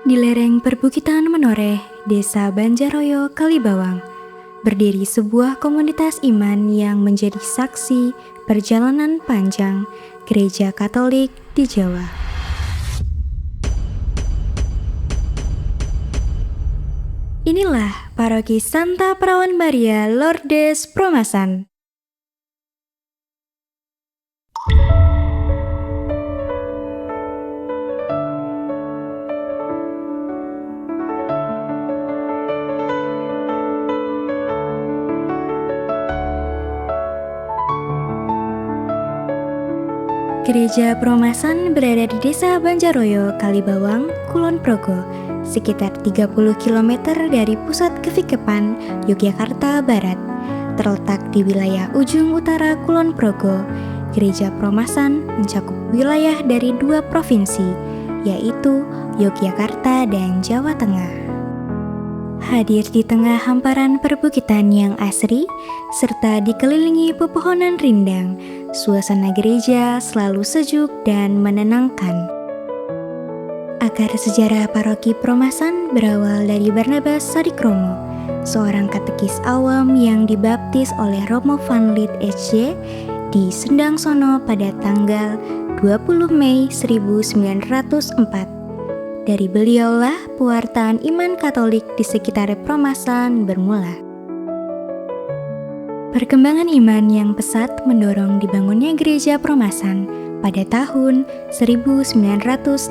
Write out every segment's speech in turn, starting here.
Di lereng perbukitan Menoreh, Desa Banjaroyo, Kalibawang, berdiri sebuah komunitas iman yang menjadi saksi perjalanan panjang Gereja Katolik di Jawa. Inilah Paroki Santa Perawan Maria Lourdes Promasan. Gereja Promasan berada di Desa Banjaroyo, Kalibawang, Kulon Progo, sekitar 30 km dari pusat Kevikepan, Yogyakarta Barat. Terletak di wilayah ujung utara Kulon Progo, Gereja Promasan mencakup wilayah dari 2 provinsi, yaitu Yogyakarta dan Jawa Tengah. Hadir di tengah hamparan perbukitan yang asri, serta dikelilingi pepohonan rindang, suasana gereja selalu sejuk dan menenangkan. Akar sejarah Paroki Promasan berawal dari Barnabas Sadikromo, seorang katekis awam yang dibaptis oleh Romo van Lith SJ di Sendangsono pada tanggal 20 Mei 1904. Dari beliaulah pewartaan iman Katolik di sekitar Promasan bermula. Perkembangan iman yang pesat mendorong dibangunnya Gereja Promasan pada tahun 1937.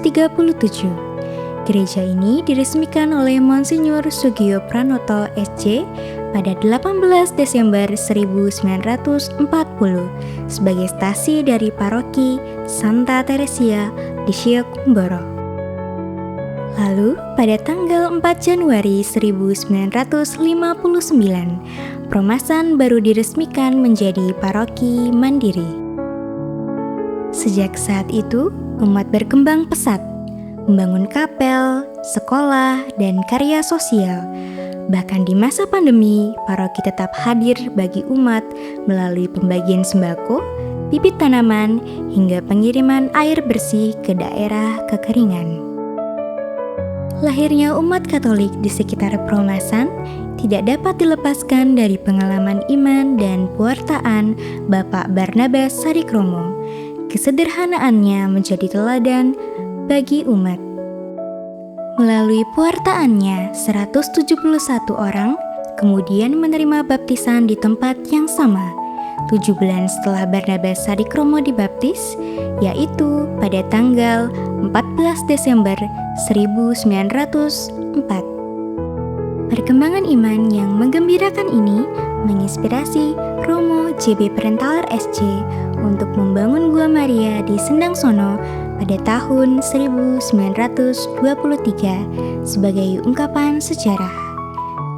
Gereja ini diresmikan oleh Monsinyur Sugio Pranoto SJ pada 18 Desember 1940 sebagai stasi dari Paroki Santa Teresia di Siok-Kumboro. Lalu, pada tanggal 4 Januari 1959, Promasan baru diresmikan menjadi paroki mandiri. Sejak saat itu, umat berkembang pesat, membangun kapel, sekolah, dan karya sosial. Bahkan di masa pandemi, paroki tetap hadir bagi umat melalui pembagian sembako, bibit tanaman, hingga pengiriman air bersih ke daerah kekeringan. Lahirnya umat Katolik di sekitar Promasan tidak dapat dilepaskan dari pengalaman iman dan pewartaan Bapak Barnabas Sadikromo. Kesederhanaannya menjadi teladan bagi umat. Melalui pewartaannya, 171 orang kemudian menerima baptisan di tempat yang sama, 7 bulan setelah Barnabas Sadikromo dibaptis, yaitu pada tanggal 14 Desember 1904. Perkembangan iman yang menggembirakan ini menginspirasi Romo JB Perentaler SJ untuk membangun Gua Maria di Sendangsono pada tahun 1923 sebagai ungkapan sejarah.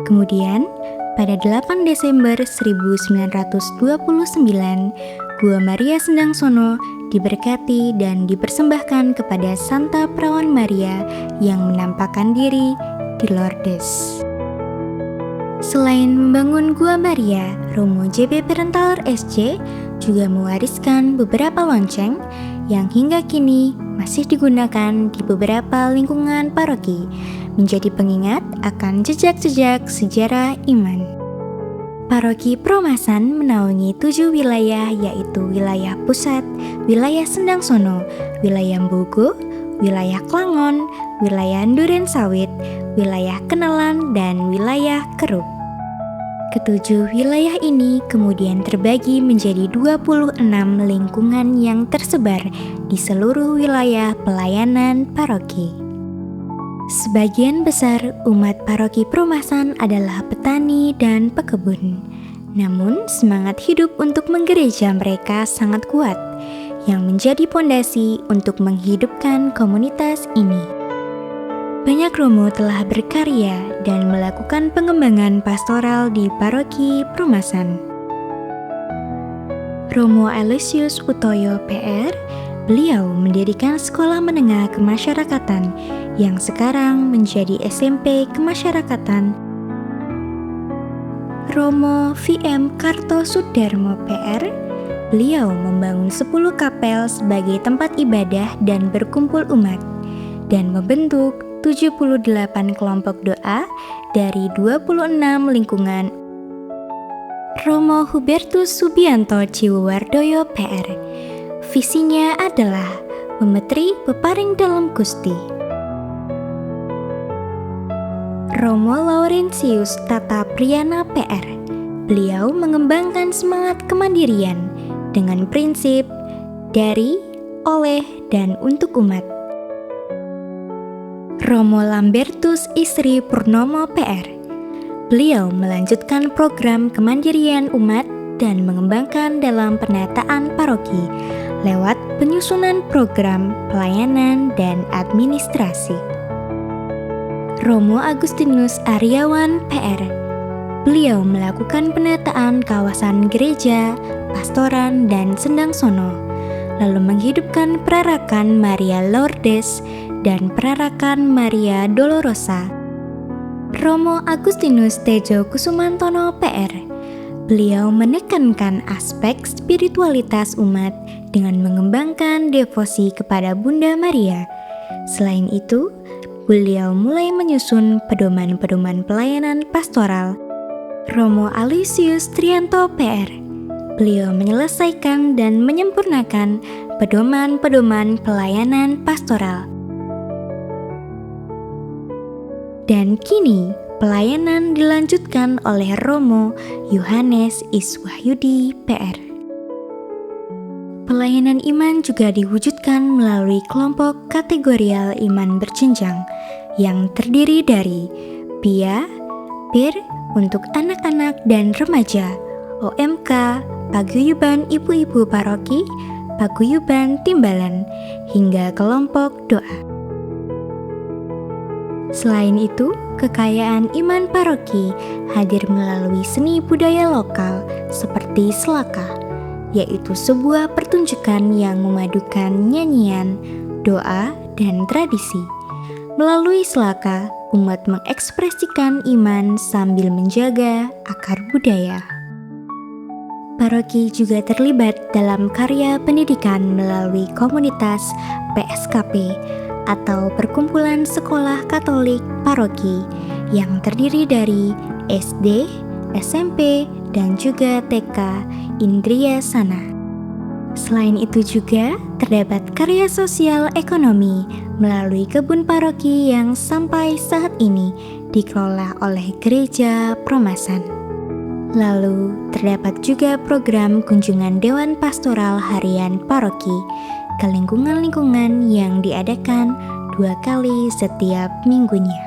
Kemudian, pada 8 Desember 1929, Gua Maria Sendangsono diberkati dan dipersembahkan kepada Santa Perawan Maria yang menampakkan diri di Lourdes. Selain membangun Gua Maria, Romo JB Perentaler SJ juga mewariskan beberapa lonceng yang hingga kini masih digunakan di beberapa lingkungan paroki, menjadi pengingat akan jejak-jejak sejarah iman. Paroki Promasan menaungi 7 wilayah, yaitu wilayah pusat, wilayah Sendangsono, wilayah Mbogo, wilayah Klangon, wilayah Nduren Sawit, wilayah Kenalan, dan wilayah Keruk. Ketujuh wilayah ini kemudian terbagi menjadi 26 lingkungan yang tersebar di seluruh wilayah pelayanan paroki. Sebagian besar umat Paroki Promasan adalah petani dan pekebun. Namun, semangat hidup untuk menggereja mereka sangat kuat, yang menjadi pondasi untuk menghidupkan komunitas ini. Banyak romo telah berkarya dan melakukan pengembangan pastoral di Paroki Promasan. Romo Aloysius Utoyo PR, beliau mendirikan sekolah menengah kemasyarakatan yang sekarang menjadi SMP Kemasyarakatan. Romo VM Kartosudarmo PR, beliau membangun 10 kapel sebagai tempat ibadah dan berkumpul umat, dan membentuk 78 kelompok doa dari 26 lingkungan Romo Hubertus Subianto Ciwardoyo PR. Visinya adalah memetri peparing dalam Gusti. Romo Laurentius Tata Priana PR. Beliau mengembangkan semangat kemandirian dengan prinsip dari, oleh, dan untuk umat. Romo Lambertus Isri Purnomo PR. Beliau melanjutkan program kemandirian umat dan mengembangkan dalam penataan paroki lewat penyusunan program pelayanan dan administrasi. Romo Agustinus Aryawan PR. Beliau melakukan penataan kawasan gereja, pastoran, dan sendang sono, lalu menghidupkan perarakan Maria Lourdes dan perarakan Maria Dolorosa. Romo Agustinus Tejo Kusumantono PR. Beliau menekankan aspek spiritualitas umat dengan mengembangkan devosi kepada Bunda Maria. Selain itu, beliau mulai menyusun pedoman-pedoman pelayanan pastoral. Romo Aloysius Trianto PR. Beliau menyelesaikan dan menyempurnakan pedoman-pedoman pelayanan pastoral. Dan kini pelayanan dilanjutkan oleh Romo Yohanes Iswahyudi PR. Pelayanan iman juga diwujudkan melalui kelompok kategorial iman berjenjang yang terdiri dari PIA, PIR untuk anak-anak dan remaja, OMK, Paguyuban Ibu-Ibu Paroki, Paguyuban Timbalan, hingga kelompok doa. Selain itu, kekayaan iman paroki hadir melalui seni budaya lokal seperti selaka, yaitu sebuah pertunjukan yang memadukan nyanyian, doa, dan tradisi. Melalui selaka, umat mengekspresikan iman sambil menjaga akar budaya. Paroki juga terlibat dalam karya pendidikan melalui komunitas PSKP atau Perkumpulan Sekolah Katolik Paroki yang terdiri dari SD, SMP, dan juga TK Indria Sana. Selain itu juga terdapat karya sosial ekonomi melalui kebun paroki yang sampai saat ini dikelola oleh Gereja Promasan. Lalu terdapat juga program kunjungan Dewan Pastoral Harian Paroki ke lingkungan-lingkungan yang diadakan 2 kali setiap minggunya.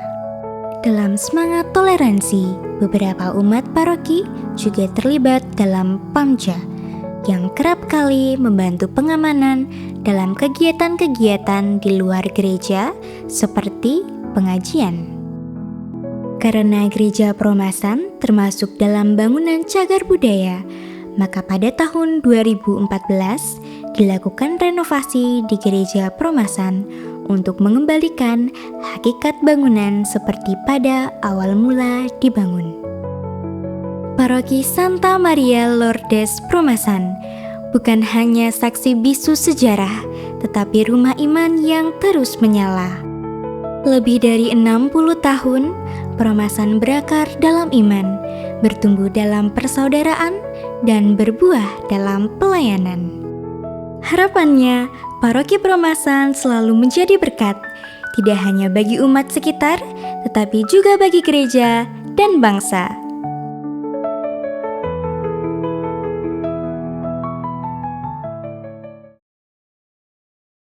Dalam semangat toleransi, beberapa umat paroki juga terlibat dalam PAMJA yang kerap kali membantu pengamanan dalam kegiatan-kegiatan di luar gereja seperti pengajian. Karena Gereja Promasan termasuk dalam bangunan cagar budaya, maka pada tahun 2014 dilakukan renovasi di Gereja Promasan untuk mengembalikan hakikat bangunan seperti pada awal mula dibangun. Paroki Santa Maria Lourdes Promasan bukan hanya saksi bisu sejarah, tetapi rumah iman yang terus menyala. Lebih dari 60 tahun, Promasan berakar dalam iman, bertumbuh dalam persaudaraan, dan berbuah dalam pelayanan. Harapannya, Paroki Promasan selalu menjadi berkat, tidak hanya bagi umat sekitar, tetapi juga bagi gereja dan bangsa.